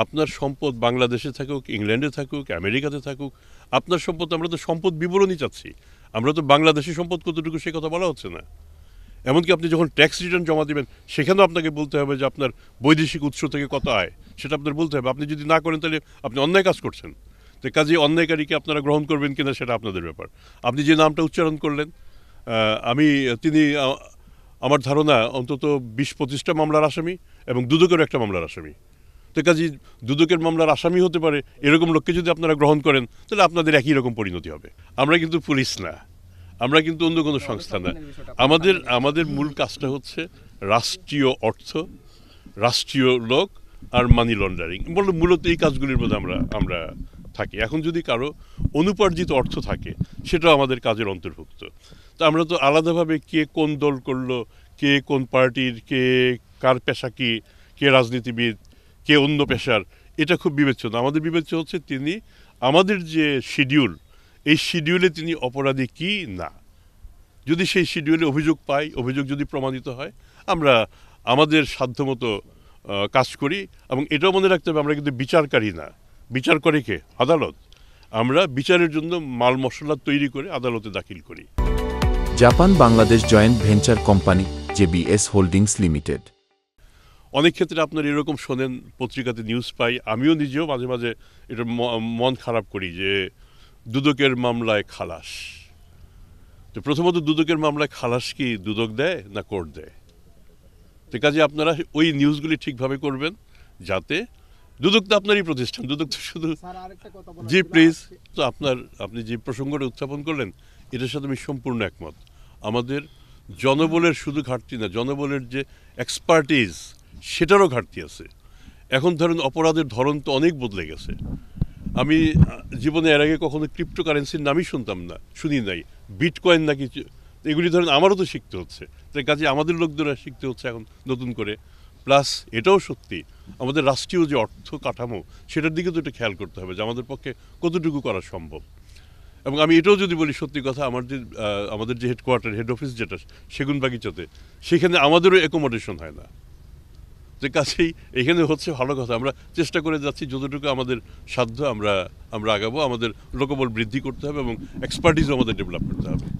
আপনার সম্পদ বাংলাদেশে থাকুক, ইংল্যান্ডে থাকুক, আমেরিকাতে থাকুক, আপনার সম্পদ, আমরা তো সম্পদ বিবরণী চাচ্ছি। আমরা তো বাংলাদেশি সম্পদ কতটুকু সে কথা বলা হচ্ছে না। এমনকি আপনি যখন ট্যাক্স রিটার্ন জমা দেবেন সেখানেও আপনাকে বলতে হবে যে আপনার বৈদেশিক উৎস থেকে কত আয় সেটা আপনার বলতে হবে। আপনি যদি না করেন তাহলে আপনি অন্যায় কাজ করছেন। তো কাজে অন্যায়কারীকে আপনারা গ্রহণ করবেন কিনা সেটা আপনাদের ব্যাপার। আপনি যে নামটা উচ্চারণ করলেন, তিনি আমার ধারণা অন্তত ২০-২৫টা মামলার আসামি এবং দুদকেরও একটা মামলার আসামি। তো কাজে দুদকের মামলার আসামি হতে পারে এরকম লোককে যদি আপনারা গ্রহণ করেন তাহলে আপনাদের একই রকম পরিণতি হবে। আমরা কিন্তু পুলিশ না, আমরা কিন্তু অন্য কোনো সংস্থা না। আমাদের মূল কাজটা হচ্ছে রাষ্ট্রীয় অর্থ, রাষ্ট্রীয় লোক আর মানি লন্ডারিং, মূলত এই কাজগুলির মধ্যে আমরা থাকি। এখন যদি কারো অনুপার্জিত অর্থ থাকে সেটাও আমাদের কাজের অন্তর্ভুক্ত। তো আমরা তো আলাদাভাবে কে কোন দল করলো, কে কোন পার্টির, কে কার পেশা কি, কে রাজনীতিবিদ, কে অন্য পেশার, এটা খুব বিবেচ্য না। আমাদের বিবেচ্য হচ্ছে তিনি আমাদের যে শিডিউল, এই শিডিউলে তিনি অপরাধী কি না। যদি সেই শিডিউলে অভিযোগ পাই, অভিযোগ যদি প্রমাণিত হয়, আমরা আমাদের সাধ্যমতো কাজ করি। এবং এটাও মনে রাখতে হবে আমরা কিন্তু বিচারকারী না, বিচার করে কে? আদালত। আমরা বিচারের জন্য মাল মশলা তৈরি করে আদালতে দাখিল করি। Japan Bangladesh joint venture company JBS holdings limited. অনেক ক্ষেত্রে আপনার এরকম শোনেন, পত্রিকাতে নিউজ পাই, আমিও নিজেও মাঝে মাঝে এটা মন খারাপ করি যে দুদকের মামলায় খালাস। তো প্রথমত দুদকের মামলায় খালাস কি দুদক দেয় না কোর্ট দেয়? তো কাজে আপনারা ওই নিউজগুলি ঠিকভাবে করবেন, যাতে দুদক তো আপনারই প্রতিষ্ঠান, দুদক তো শুধু। জি প্লিজ। তো আপনি যে প্রসঙ্গটা উত্থাপন করলেন এটার সাথে আমি সম্পূর্ণ একমত। আমাদের জনবলের শুধু ঘাটতি না, জনবলের যে এক্সপার্টিজ সেটারও ঘাটতি আছে। এখন ধরুন অপরাধের ধরন তো অনেক বদলে গেছে। আমি জীবনে এর আগে কখনো ক্রিপ্টোকারেন্সির নামই শুনি নাই। বিটকয়েন নাকি, এগুলি ধরেন আমারও তো শিখতে হচ্ছে। তাই কাজে আমাদের লোকদেরও শিখতে হচ্ছে এখন নতুন করে। প্লাস এটাও সত্যি আমাদের রাষ্ট্রীয় যে অর্থ কাঠামো সেটার দিকে তো একটু খেয়াল করতে হবে যে আমাদের পক্ষে কতটুকু করা সম্ভব। এবং আমি এটাও যদি বলি সত্যি কথা, আমাদের যে হেড অফিস যেটা সেগুনবাগিচাতে, সেখানে আমাদেরও অ্যাকোমোডেশন হয় না। যে কাছেই এখানে হচ্ছে ভালো কথা। আমরা চেষ্টা করে যাচ্ছি যতটুকু আমাদের সাধ্য আমরা আগাবো। আমাদের লোকবল বৃদ্ধি করতে হবে এবং এক্সপার্টিসও আমাদের ডেভেলপ করতে হবে।